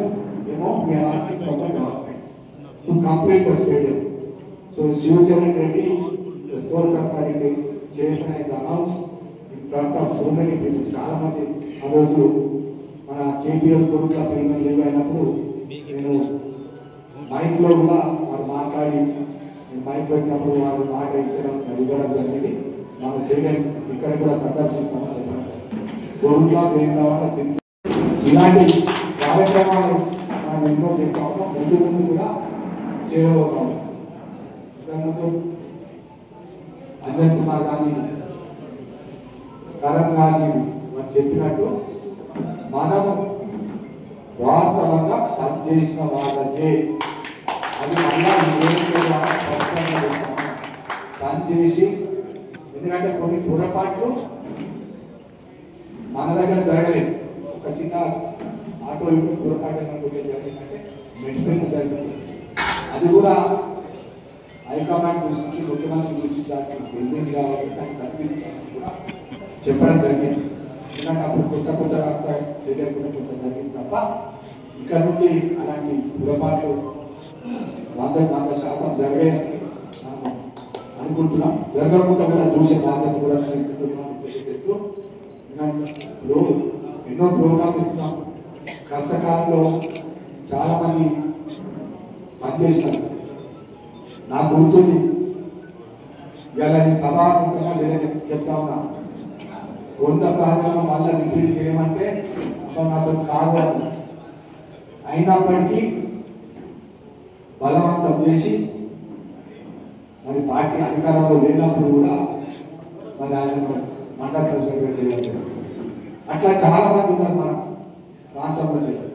amount we are asking from the government to complete the stadium. So Shivacharan Reddy, the sports authority chairman, has announced in front of so many people. చాలా మంది ఆ రోజు మన కేటీఆర్ గురుకుల premier league అయినప్పుడు నేను mic లో కూడా వారు మాట్లాడి మైక్ పెట్టినప్పుడు వారు మాట ఇవ్వడం జరిగింది. మన స్టేడియం ఇక్కడ కూడా సందర్శిస్తామని చెప్పారు. గురుకుల ప్రేమ ఇలాంటి కార్యక్రమాలు మనం ఎన్నో చేస్తాము, ముందు ముందు కూడా చేయబోతాము. అంజన్ కుమార్ గాంధీ కరణ్ గాంధీ మనం చెప్పినట్టు మనం వాస్తవంగా పనిచేసిన వాళ్ళకే అది మళ్ళా పనిచేసి, ఎందుకంటే కొన్ని పొరపాట్లు మన దగ్గర జరగలేదు. ఒక చిన్న ఆటో ఇప్పుడు పొరపాటు ఏమనుకుంటే జరిగిందంటే మెట్టిపోయిన జరిగింది. అది కూడా హైకమాండ్ దృష్టికి ముఖ్యమంత్రి దృష్టికి దానికి బిల్డింగ్ కావాలి దానికి సర్టిఫికేట్ కూడా చెప్పడం జరిగింది. ఎందుకంటే అప్పుడు కొత్తగా తెలియకుండా కొంత జరిగింది తప్ప ఇక్కడ నుండి అలాంటి పొరపాట్లు 100% జరిగాయని అనుకుంటున్నాం. జరగకుండా కూడా చూసే బాధ్యత కూడా తెలియజేస్తూ ఇప్పుడు ఎన్నో ప్రోగ్రామ్లు ఇస్తున్నాం. కష్టకాలంలో చాలా మంది పనిచేస్తారు. నాకు గుర్తుంది, ఇలా ఈ సభాముఖంగా వేరే చెప్తా ఉన్నా, కొంత ప్రాంతంలో మళ్ళీ రిపీట్ చేయమంటే నాతో కాదు అయినప్పటికీ బలవంతం చేసి మరి పార్టీ అధికారంలో లేనప్పుడు కూడా మరి ఆయన మండల ప్రెసిడెంట్గా చేయాలి. అట్లా చాలా మంది ఉన్నారు మన ప్రాంతంలో చేయాలి.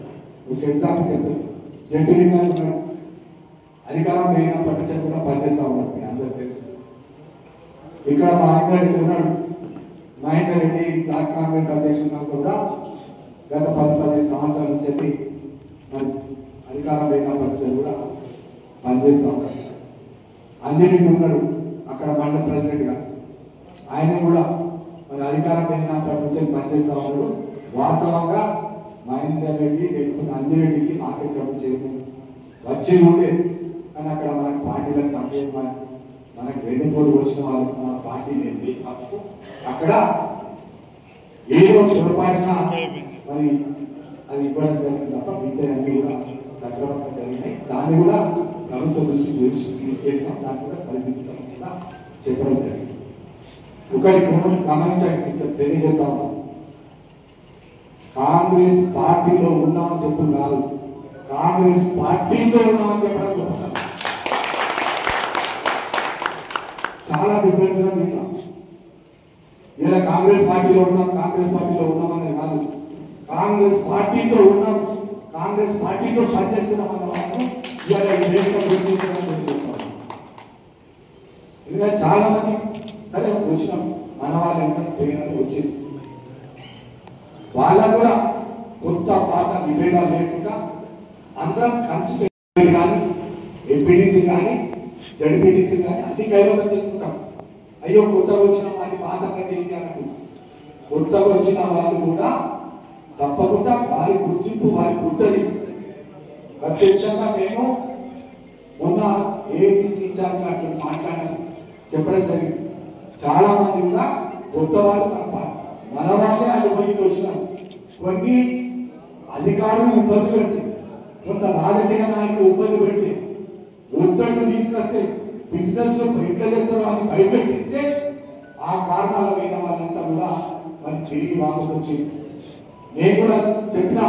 ఒక ఎగ్జాంపుల్ చెప్పారు, జడ్డీగా ఉన్నాడు, అధికారం లేనప్పటి నుంచి కూడా పనిచేస్తూ ఉన్నాడు. మీ అందరూ తెలుసు. ఇక్కడ మా ఆయన ఉన్నాడు, మహేందర్ రెడ్డి బ్లాక్ కాంగ్రెస్ అధ్యక్షుడు కూడా గత 10-15 సంవత్సరాల నుంచి చెప్పి మరి అధికారం లేనప్పటి కూడా పనిచేస్తూ ఉన్నాడు. అంజరెడ్డి ఉన్నాడు అక్కడ మండల ప్రెసిడెంట్గా, ఆయన కూడా మరి అధికారం లేనప్పటి నుంచి పనిచేస్తూ ఉన్నాడు. వాస్తవంగా మహేందర్ రెడ్డి లేకపోతే అంజరెడ్డికి మార్కెట్ కమిటీ చేయడం వచ్చి ఉండే, కానీ అక్కడ మనకు పార్టీలకు పనిచేయడం మనకు వెన్నుపోటు వచ్చిన వాళ్ళకి మన పార్టీ లేదు. అక్కడ ఏదో పొరపాటున మరి అది ఇవ్వడం జరిగింది తప్ప మిగతా అన్ని కూడా సక్రమంగా జరిగినాయి. దాన్ని కూడా ప్రభుత్వ దృష్టి తీసుకెళ్ళినాం, దాన్ని కూడా సరిదిద్దడం కూడా చెప్పడం జరిగింది. ఒకటి గమనించడానికి తెలియజేస్తా ఉన్నాం, కాంగ్రెస్ పార్టీలో ఉన్నామని చెప్తున్నారు, కాంగ్రెస్ పార్టీలో ఉన్నామని చెప్పడం చెప్తున్నారు. చాలా డిఫరెన్స్ ఉంది. ఇలా కాంగ్రెస్ పార్టీలో ఉన్నామని కాదు, కాంగ్రెస్ పార్టీతో ఉన్నాం, కాంగ్రెస్ పార్టీతో పనిచేస్తున్నాం అన్న వాళ్ళను ఇలా ఈ దేశంలో గుర్తించడం. ఎందుకంటే చాలా మంది సరే వచ్చినాం, మన వాళ్ళు ఎంత పోయినట్టు వచ్చింది, వాళ్ళకు కూడా కొత్త పాత విభేదాలు లేకుండా అందరం కలిసి కానీ ఎంపీటీసీ కానీ జడ్పీటీసీ కానీ అన్ని కైవసం చేసుకుంటాం. అయ్యో కొత్తగా వచ్చిన వారి మా సంగతి ఏంటి అనుకుంటాం. కొత్తగా వచ్చిన వాళ్ళు కూడా తప్పకుండా వారి గుర్తింపు వారికి ఉంటుంది. ప్రత్యక్షంగా మేము మొన్న ఏఐసిసి ఇన్ఛార్జ్ అట్లా మాట్లాడాము, చెప్పడం జరిగింది. చాలా మంది కూడా కొత్త వాళ్ళు మన వాళ్ళే అనుభవికి వచ్చినారు. కొన్ని అధికారులు ఇబ్బంది పెట్టి, కొంత రాజకీయ నాయకులు ఇబ్బంది పెట్టి ఒత్తిళ్లు తీసుకొస్తే బిజినెస్ లో ఎట్లా చేస్తారో అని భయపెట్టిస్తే ఆ కారణాల మీద వాళ్ళంతా కూడా మరి తిరిగి వాపసు వచ్చింది. నేను కూడా చెప్పిన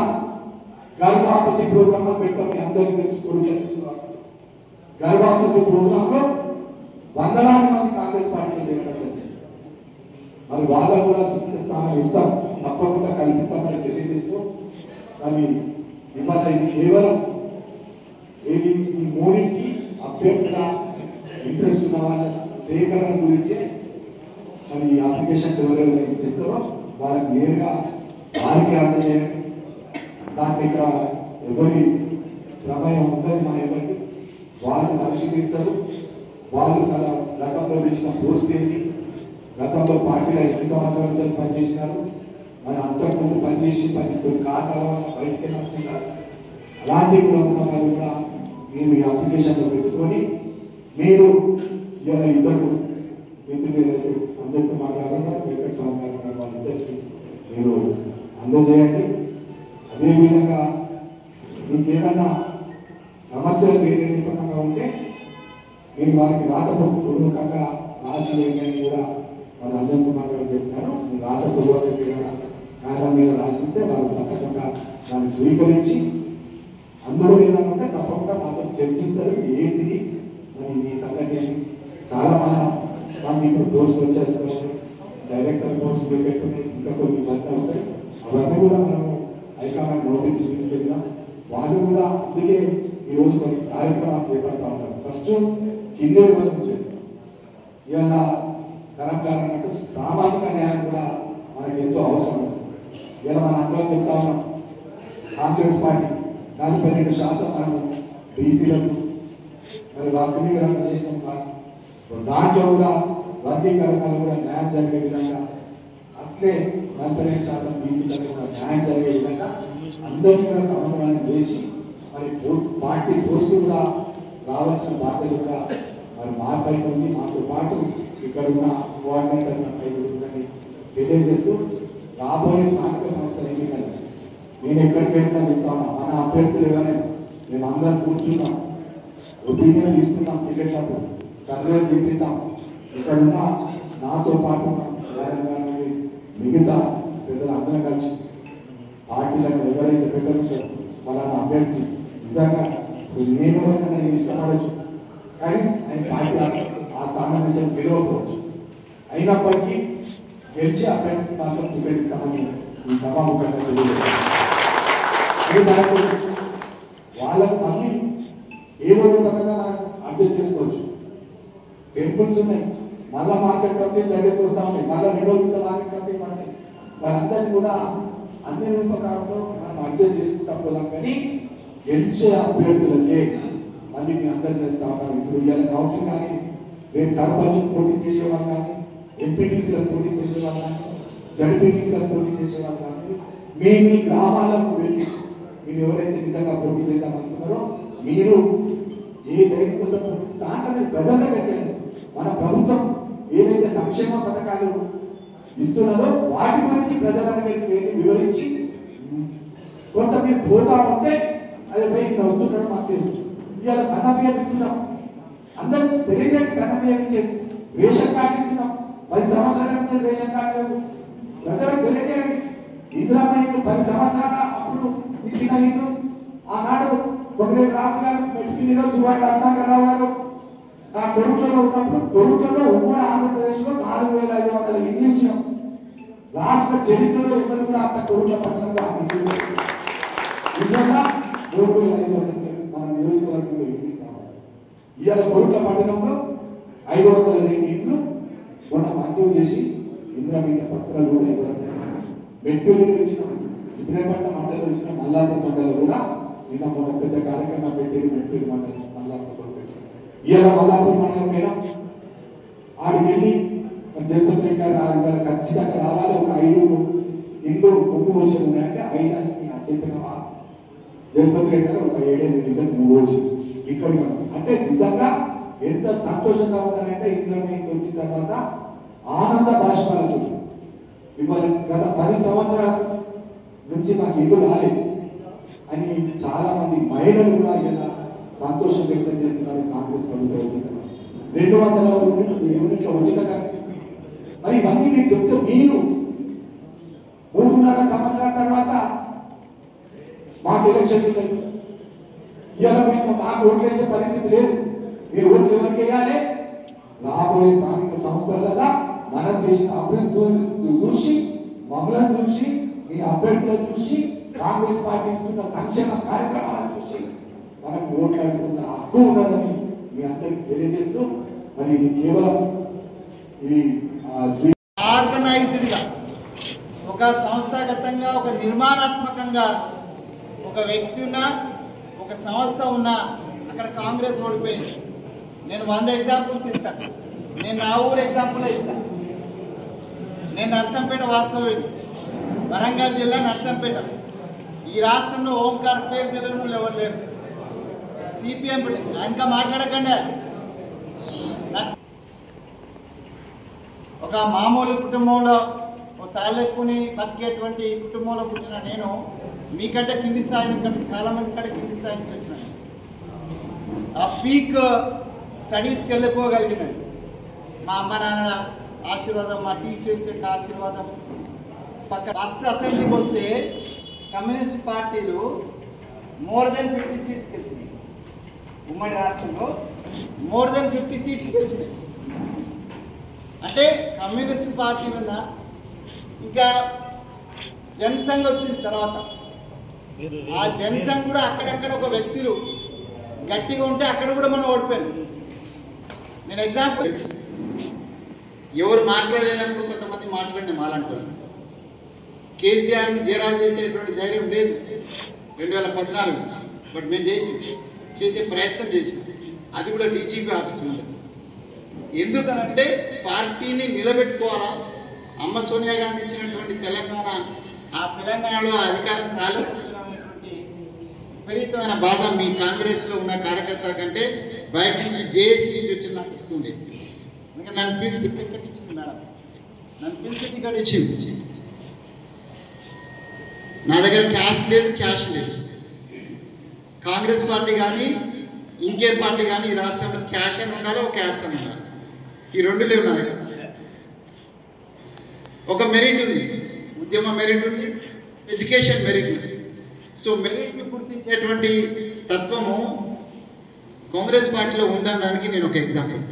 గర్వాపసి ప్రోగ్రామ్ లో పెట్టాం, అందరికీ తెలుసుకోవడం. గర్వాపసి ప్రోగ్రామ్ లో వందలాది మంది కాంగ్రెస్ పార్టీలో చేయడం జరిగింది. మరి వాళ్ళకు కూడా స్థానం ఇస్తాం, తప్పకుండా కల్పిస్తామని తెలియజేస్తూ మరి ఇవాళ ఇది కేవలం ఈ మూడింటికి అభ్యర్థుల ఇంట్రెస్ట్ ఉన్న వాళ్ళ సేకరణ గురించి మరి ఈ అప్లికేషన్స్ ఎవరెవరు ఇస్తారో వాళ్ళకి నేరుగా వారికి అందజేయండి. దాంట్లో ఇక్కడ ఎవరి ప్రమేయం ఉందని మా ఎవరికి వాళ్ళు పరిశీలిస్తారు. వాళ్ళు గతంలో ఇచ్చిన పోస్ట్ ఏంటి, గతంలో పార్టీలో ఎన్ని సంవత్సరాలు పనిచేసినారు, మరి అంతకుముందు పనిచేసి కొన్ని కారణాల వల్ల బయటకే వచ్చినారు. అలాంటివి కూడా ఉన్న వాళ్ళు కూడా మీరు మీ అప్లికేషన్లో పెట్టుకొని మీరు ఇలా ఇద్దరు మిత్రులు ఏదైతే అంజన్ కుమార్ గారు వెంకట స్వామి గారు వాళ్ళిద్దరికి మీరు అందజేయండి. అదేవిధంగా మీకు ఏదన్నా సమస్యలు వేరేపకంగా ఉంటే మీరు వారికి రాతపూర్వకంగా రాసి వేయని కూడా మన అంజన్ కుమార్ గారు చెప్పినారు. మీరు రాతపూర్వకంగా కారణం మీద రాసిస్తే వాళ్ళు తప్పకుండా దాన్ని స్వీకరించి అందరూ ఏదైనా ఉంటే తప్పకుండా మాతో చర్చిస్తారు. ఏంటిది మరి ఈ సంగతి చాలా మంది ఇప్పుడు పోస్టులు వచ్చేస్తారు, డైరెక్టర్ పోస్టులు పెట్టుకుని ఇంకా కొన్ని వర్క్ వస్తాయి. అవన్నీ కూడా మనం హైకమాండ్ నోటీసులు తీసుకెళ్ళాం. వాళ్ళు కూడా అందుకే ఈరోజు కొన్ని కార్యక్రమాలు చేపడతా ఉంటారు. ఫస్ట్ కింద నుంచి ఇవాళ కరెక్ట్గా అన్నట్టు సామాజిక న్యాయం కూడా మనకి ఎంతో అవసరం. ఇలా మన అందరం చెప్తా ఉన్నాం, కాంగ్రెస్ పార్టీ 42% మనము బీసీలకు మరి వర్గీకరణ చేసినాం. దాంట్లో కూడా వర్గీకరణలో కూడా న్యాయం జరిగే విధంగా అట్లే 42% బీసీలకు కూడా న్యాయం జరిగే విధంగా అందరికీ కూడా సమన్వయం చేసి మరి పార్టీ పోస్టు కూడా రావాల్సిన బాధ్యత కూడా మరి మాపై ఉంది. మాతో పాటు ఇక్కడ ఉన్న కోఆర్డినేటర్ పై ఉంటుందని తెలియజేస్తూ రాబోయే స్థానిక సంస్థల ఎన్నికలు నేను ఎక్కడికైనా చెప్తాను, మన అభ్యర్థులు ఎవరైనా మేము అందరం కూర్చున్నాం, ఒపీనియన్ తీసుకున్నాం, టికెట్లకు సర్వే చేపిద్దాం. ఇక్కడ ఉన్న నాతో పాటు మిగతా పెద్దలందరం కలిసి పార్టీలకు ఎవరైతే పెట్టారో వాళ్ళని అభ్యర్థి నిజంగా నేను ఎవరైనా నేను ఇష్టపడవచ్చు, కానీ ఆయన పార్టీ ఆ స్థానం నుంచి గెలవకపోవచ్చు. అయినప్పటికీ గెలిచి అభ్యర్థి మాత్రం టికెట్ ఇస్తామని ఈ సభాముఖంగా తెలియజేస్తాను. వాళ్ళకు మళ్ళీ ఏదో రకంగా మనం అర్థం చేసుకోవచ్చు. టెంపుల్స్ ఉన్నాయి, మళ్ళీ మార్కెట్ కమిటీ డైరెక్ట్ వస్తూ ఉన్నాయి, మళ్ళీ రెండో మార్కెట్ కమిటీ పడతాయి. వాళ్ళందరినీ కూడా అన్ని రూపకాలంలో మనం అర్థం చేసుకుంటాం పోదాం. కానీ గెలిచే అభ్యర్థులకే మళ్ళీ మీ అందరూ చేస్తూ ఉంటాం. ఇప్పుడు ఇవాళ కౌన్సిల్ కానీ రేపు సర్పంచ్ పోటీ చేసేవాళ్ళు కానీ, ఎంపీటీసీలకు పోటీ చేసేవాళ్ళు కానీ, జడ్పీటీసీలకు పోటీ చేసేవాళ్ళు కానీ, మేము మీ గ్రామాలకు వెళ్ళి మీరు ఎవరైతే నిజంగా పోటీ చేద్దాం అనుకున్నారో మీరు ఏ ధైర్యం దాంట్లో ప్రజల్లో పెట్టండి. మన ప్రభుత్వం ఏదైతే సంక్షేమ పథకాలు ఇస్తున్నారో వాటి గురించి ప్రజలందరికీ వివరించి కొంత మీరు పోతా ఉంటే అది పోయి ఇక్కడ వస్తున్నాడు మాకు చేస్తుంది. ఇవాళ సన్నబియ్యం ఇస్తున్నాం, అందరికి తెలియజేయండి. సన్నబియ్యం ఇచ్చే రేషన్ కార్డు ఇస్తున్నాం, 10 సంవత్సరాల నుంచి రేషన్ కార్డు లేవు, ప్రజలకు తెలియజేయండి. ఇందిరామయ్య 10 సంవత్సరాల అప్పుడు ఇచ్చిన ఇల్లు ఆనాడు కొమ్మరేపు రాము గారు మెట్టిలో దువ్వాడ రత్నాకరరావు గారు ఆ తొరుటలో ఉన్నప్పుడు తొరుటలో ఉమ్మడి ఆంధ్రప్రదేశ్లో 4500 ఇల్లు ఇచ్చినాం. రాష్ట్ర చరిత్రలో ఎవరు కూడా అంత తొరుట పట్టణంలో నిజంగా 3500 మన నియోజకవర్గంలో ఇల్లు ఇస్తాం. ఇవాళ తొరుట పట్టణంలో 502 ఇల్లు మొన్న మంజూరు చేసి ఇందిరామయ్య పత్రాలు కూడా ఇవ్వడం మెట్టులు ఇచ్చినాం. ఇబ్రాహీంపట్నం మండలం వచ్చిన మల్లాపూర్ మండలం కూడా నిన్న మొన్న పెద్ద కార్యక్రమం పెట్టి మెట్టులు మండలం మల్లాపూర్ పెట్టారు. ఇవాళ మల్లాపూర్ మండలం మీద ఆడికి వెళ్ళి జగన్ రెడ్డి గారు ఖచ్చితంగా రావాలి. ఒక 5 ఇల్లు ముందు వచ్చి ఉన్నాయంటే 5 చెప్పినవా జగన్ రెడ్డి గారు ఒక 7-8 ఇళ్ళకి ముందు వచ్చి ఇక్కడ అంటే నిజంగా ఎంత సంతోషంగా ఉండాలంటే ఇందులో వచ్చిన తర్వాత ఆనంద బాష్పాలతో ఇవాళ గత 10 సంవత్సరాల నుంచి నాకు ఇల్లు రాలేదు అని చాలా మంది మహిళలు కూడా ఇలా సంతోషం వ్యక్తం చేస్తున్నారు. కాంగ్రెస్ ప్రభుత్వం వచ్చిన 200 యూనిట్ల ఉచిత కరెంట్. మరి ఇవన్నీ మీకు చెప్తే మీరు 3.5 సంవత్సరాల తర్వాత మాకు ఎలక్షన్ ఇవాళ మేము నాకు ఓట్లు వేసే పరిస్థితి లేదు. మీరు ఓట్లు ఎవరికి వేయాలి? రాబోయే స్థానిక సంస్థలలో మనం చేసిన అభ్యర్థులను చూసి మమ్మల్ని చూసి మీ అభ్యర్థులను చూసి కాంగ్రెస్ పార్టీ ఇస్తున్న సంక్షేమ కార్యక్రమాలను చూసి మనకు ఓట్లాడుకున్న హక్కు ఉన్నదని మీ అందరికీ తెలియజేస్తూ మరి ఇది కేవలం ఇది ఆర్గనైజ్డ్గా ఒక సంస్థాగతంగా ఒక నిర్మాణాత్మకంగా ఒక వ్యక్తి ఉన్నా ఒక సంస్థ ఉన్నా అక్కడ కాంగ్రెస్ ఓడిపోయింది. నేను 100 ఎగ్జాంపుల్స్ ఇస్తాను. నేను నా ఊరు ఎగ్జాంపుల్ ఇస్తాను. నేను నర్సంపేట వాస్తవ్యుని, వరంగల్ జిల్లా నర్సంపేట. ఈ రాష్ట్రంలో ఓంకార్ పేరు తెలియని వాళ్ళు ఎవరు లేరు. సిపిఎం ఇంకా మాట్లాడకండి. ఒక మామూలు కుటుంబంలో ఒక తాళ్ళెక్కుని బతికేటువంటి కుటుంబంలో పుట్టిన నేను మీకంటే కింది స్థాయి నుంచి, చాలా మంది కంటే కింది స్థాయి నుంచి వచ్చినాను. ఆ పీక్ స్టడీస్కి వెళ్ళిపోగలిగినాను. మా అమ్మ నాన్న ఆశీర్వాదం, మా టీచర్స్ యొక్క ఆశీర్వాదం. పక్క రాష్ట్ర అసెంబ్లీకి వస్తే కమ్యూనిస్ట్ పార్టీలు మోర్ దెన్ 50 సీట్స్ గెలిచినాయి. ఉమ్మడి రాష్ట్రంలో మోర్ దెన్ 50 సీట్స్ గెలిచినాయి. అంటే కమ్యూనిస్ట్ పార్టీలన్నా ఇంకా జనసంఘ్ వచ్చిన తర్వాత ఆ జనసంఘ్ కూడా అక్కడక్కడ ఒక వ్యక్తులు గట్టిగా ఉంటే అక్కడ కూడా మనం ఓడిపోయాను. నేను ఎగ్జాంపుల్, ఎవరు మాట్లాడలేనప్పుడు కొంతమంది మాట్లాడిన మాలంటారు. కేసీఆర్ని జయరాం చేసేటువంటి ధైర్యం లేదు 2014, బట్ మేము చేసే ప్రయత్నం చేసాం. అది కూడా డీజీపీ ఆఫీస్ ఉంటుంది. ఎందుకనంటే పార్టీని నిలబెట్టుకోవాలా. అమ్మ సోనియా గాంధీ ఇచ్చినటువంటి తెలంగాణ, ఆ తెలంగాణలో అధికారం రాలేకపోతున్నటువంటి విపరీతమైన బాధ మీ కాంగ్రెస్లో ఉన్న కార్యకర్తల కంటే బయట నుంచి జేఏసీ నుంచి వచ్చిన నాకు ఉండేది. ఎందుకంటే నన్ను పిలిచి టికెట్ ఇచ్చింది మేడం, నన్ను పిలిచి టికెట్ ఇచ్చింది. నా దగ్గర క్యాష్ లేదు, క్యాష్ లేదు. కాంగ్రెస్ పార్టీ కానీ ఇంకేం పార్టీ కానీ ఈ రాష్ట్రంలో క్యాష్ అని ఉండాలి, ఒక క్యాష్ అని ఉండాలి. ఈ రెండు లేవు నా దగ్గర. ఒక మెరిట్ ఉంది, ఉద్యమ మెరిట్ ఉంది, ఎడ్యుకేషన్ మెరిట్ ఉంది. సో మెరిట్ని గుర్తించేటువంటి తత్వము కాంగ్రెస్ పార్టీలో ఉందనడానికి నేను ఒక ఎగ్జాంపుల్.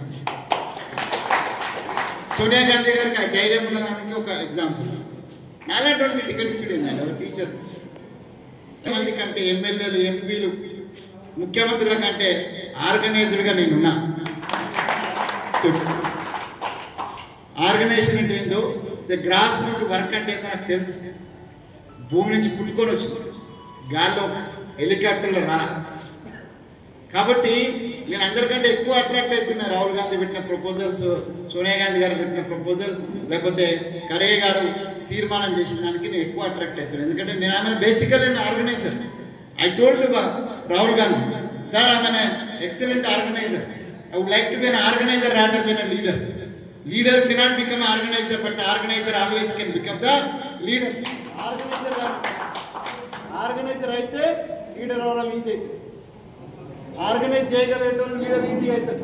సోనియా గాంధీ గారికి ఆ ధైర్యం ఉన్నదానికి ఒక ఎగ్జాంపుల్. నాలాంటి వాళ్ళకి టికెట్ ఇచ్చేయండి. ఒక టీచర్ ఎంతమంది కంటే ఎమ్మెల్యేలు, ఎంపీలు, ముఖ్యమంత్రుల కంటే ఆర్గనైజర్గా నేనున్నా. ఆర్గనైజేషన్ అంటే ఏందో, ద గ్రాస్ రూట్ వర్క్ అంటే ఏందో నాకు తెలుసు. భూమి నుంచి పుట్టుకొని వచ్చింది, గాల్లో హెలికాప్టర్లో రా. కాబట్టి నేను అందరికంటే ఎక్కువ అట్రాక్ట్ అవుతున్నా. రాహుల్ గాంధీ పెట్టిన ప్రపోజల్స్, సోనియా గాంధీ గారు పెట్టిన ప్రపోజల్, లేకపోతే ఖర్గే గారు తీర్మానం చేసిన దానికి నేను ఎక్కువ అట్రాక్ట్ అవుతున్నాను. ఎందుకంటే నేను ఆమె basically and organiser. I told Rahul Gandhi, sir ఆమె excellent organiser. I would like to be an organizer rather than a leader. Leader cannot become an organizer, but the organizer always can become the leader. Organizer అయితే leader అవడం easy అవుతుంది. Organise చేయగలిగేటోళ్ళు leader ఈజీగా అవుతారు.